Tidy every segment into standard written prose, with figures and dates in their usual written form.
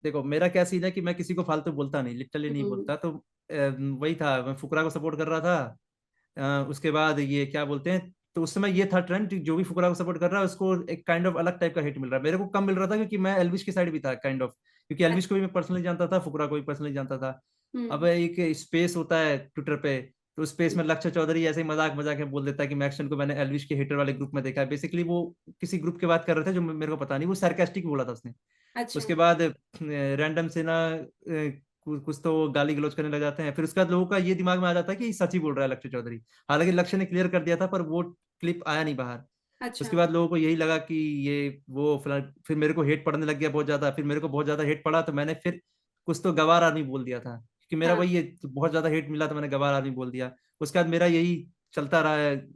देखो मेरा क्या सीन है कि मैं किसी को फालतू बोलता नहीं, लिटरली नहीं हम्म। बोलता। तो वही था, मैं फुकरा को सपोर्ट कर रहा था। उसके बाद ये क्या बोलते हैं, तो उस समय ये था ट्रेंड, जो भी फुकरा को सपोर्ट कर रहा है उसको एक काइंड ऑफ अलग टाइप का हिट मिल रहा है। मेरे को कम मिल रहा था क्योंकि मैं एल्विश की साइड भी था काइंड ऑफ, क्योंकि एल्विश को भी मैं पर्सनली जानता था, फुकरा को भी पर्सनली जानता था। अब हम्म। एक स्पेस होता है ट्विटर पे, तो स्पेस में लक्ष्य चौधरी ऐसे ही मजाक मजाक में बोल देता है कि मैक्सन को मैंने एल्विश के हेटर वाले ग्रुप में देखा है। बेसिकली वो किसी ग्रुप की बात कर रहे थे जो मेरे को पता नहीं, वो सार्केस्टिक बोला था उसने। अच्छा। उसके बाद रैंडम से ना कुछ तो गाली गलौज करने लग जाते हैं, फिर उसके बाद लोगों का ये दिमाग में आ जाता है कि सच ही बोल रहा है लक्ष्य चौधरी। हालांकि लक्ष्य ने क्लियर कर दिया था पर वो क्लिप आया नहीं बाहर। अच्छा। उसके बाद लोगों को यही लगा कि ये वो फिलहाल, फिर मेरे को हेट पड़ने लग गया बहुत ज्यादा। फिर मेरे को बहुत ज्यादा हेट पड़ा तो मैंने फिर कुछ तो गवार आदमी बोल दिया था, क्योंकि मेरा हाँ। वही है, बहुत ज्यादा हेट मिला तो मैंने गवार आदमी बोल दिया। उसके बाद मेरा यही चलता रहा है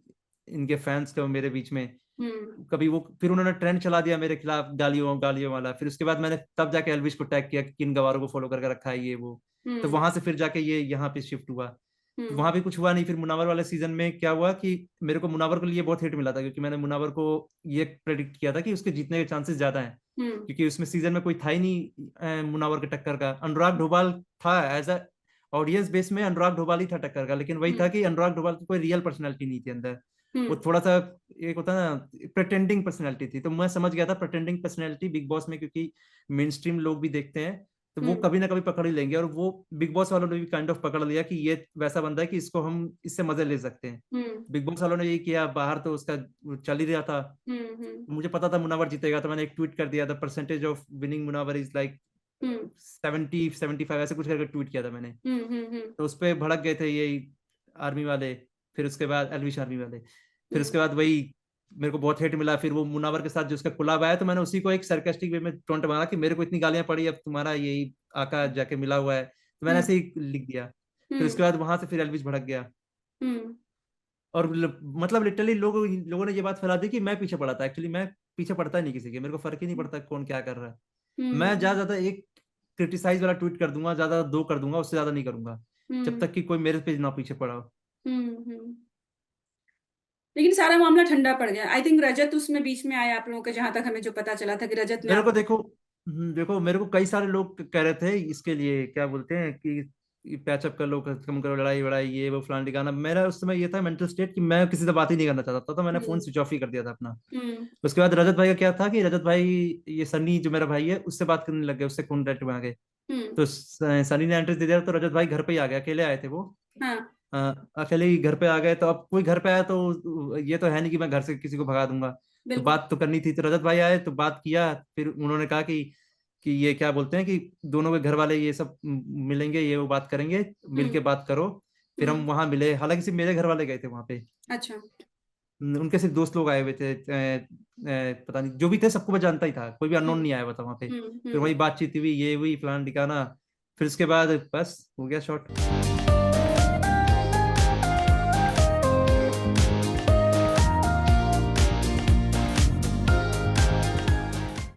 इनके फैंस का मेरे बीच में। हम्म। कभी वो, फिर उन्होंने ट्रेंड चला दिया मेरे खिलाफ गालियों गालियों वाला। फिर उसके बाद मैंने तब जाके एल्विश को टैग किया कि किन गवारों को फॉलो करके रखा है ये वो। तो हम्म। वहां से फिर जाके ये यहाँ पे शिफ्ट हुआ। तो हम्म। वहां भी कुछ हुआ नहीं। फिर मुनावर वाले सीजन में क्या हुआ कि मेरे को मुनावर को लिए बहुत हिट मिला था, क्योंकि मैंने मुनावर को ये प्रेडिक्ट किया था कि उसके जीतने के चांसेस ज्यादा हैं, हम्म। क्योंकि उसमें सीजन में कोई था ही नहीं मुनावर के टक्कर का। अनुराग डोभाल था एज अ ऑडियंस बेस में, अनुराग डोभाल ही था टक्कर का, लेकिन वही था हम्म। कि अनुराग डोभाल की कोई रियल पर्सनैलिटी नहीं थी अंदर। वो हम्म। थोड़ा सा एक होता है ना, प्रिटेंडिंग पर्सनैलिटी थी। तो मैं समझ गया था प्रिटेंडिंग पर्सनैलिटी बिग बॉस में, क्योंकि मेन स्ट्रीम लोग भी देखते हैं, तो वो हम्म। कभी ना कभी पकड़ ही लेंगे। और वो बिग बॉस वालों ने भी काइंड ऑफ पकड़ लिया कि ये वैसा बंदा है कि इसको हम इससे मजे ले सकते हैं। हम्म। बिग बॉस वालों ने यही किया, बाहर तो उसका चल ही रहा था। हम्म। मुझे पता था मुनावर जीतेगा, तो मैंने एक ट्वीट कर दिया था, percentage of winning Munawar is like hmm. 70-75 ऐसे कुछ करके ट्वीट किया था मैंने। हम्म। हम्म। तो उस पर भड़क गए थे ये आर्मी वाले, फिर उसके बाद एलविश आर्मी वाले। फिर हम्म। उसके बाद वही मेरे को बहुत हेट मिला। फिर वो मुनावर के साथ जो उसका कोलैब आया, तो मैंने उसी को एक सरकास्टिक वे में टोंट मारा कि मेरे को इतनी गालियां पड़ी, अब तुम्हारा यही आका जाके मिला हुआ है, तो मैंने हम्म। ऐसे ही लिख दिया। फिर हम्म। उसके बाद वहां से फिर एलविश भड़क गया। हम्म। और मतलब लिटरली लोगों ने ये बात फैला दी कि मैं पीछे पड़ा था। एक्चुअली मैं पीछे पड़ता ही नहीं किसी के, मेरे को फर्क ही नहीं पड़ता कौन क्या कर रहा है। मैं हम्म। ज्यादा ज्यादा एक क्रिटिसाइज वाला ट्वीट कर दूंगा, ज्यादा दो कर दूंगा, उससे ज्यादा नहीं करूंगा, जब हम्म। तक कि कोई मेरे पे ना पीछे पड़ा हो। हम्म। लेकिन सारा मामला ठंडा पड़ गया। आई थिंक रजत उसमें बीच में आया आप लोगों के, जहां तक हमें जो पता चला था कि रजत ने मेरे को आपको। देखो, देखो मेरे को कई सारे लोग कह रहे थे इसके लिए, क्या बोलते हैं कि पैचअप कर लो, कम करो लड़ाई वड़ाई ये वो फलान ठिकाना। मेरा उस समय ये था मेंटल स्टेट कि मैं किसी से बात ही नहीं करना चाहता था, तो मैंने फोन हम्म। स्विच ऑफ ही कर दिया था अपना। हम्म। उसके बाद रजत भाई का क्या था कि रजत भाई, ये सनी जो मेरा भाई है उससे बात करने लग गए, उससे कॉन्टेक्ट में आ गए। हम्म। तो सनी ने एंट्रेंस दे दिया, तो रजत भाई घर पे ही आ गए, अकेले आए थे वो। हाँ। अ, अकेले ही घर पे आ गए। तो अब कोई घर पे आया तो ये तो है नहीं कि मैं घर से किसी को भगा दूंगा। तो बिल्कुल। बात तो करनी थी, तो रजत भाई आए तो बात किया। फिर उन्होंने कहा कि ये क्या बोलते हैं कि दोनों के घर वाले ये सब मिलेंगे, ये वो बात करेंगे, मिल के हम्म। बात करो। फिर हम हम्म। वहां मिले, हालांकि सिर्फ मेरे घर वाले गए थे वहां पे। अच्छा। उनके सिर्फ दोस्त लोग आए हुए थे, पता नहीं जो भी थे सबको मैं जानता ही था, कोई भी अननोन हम्म। नहीं आया हुआ था वहां पे। हम्म। फिर हम्म। वही बातचीत हुई, ये हुई फलान ठिकाना। फिर उसके बाद बस हो गया शॉर्ट।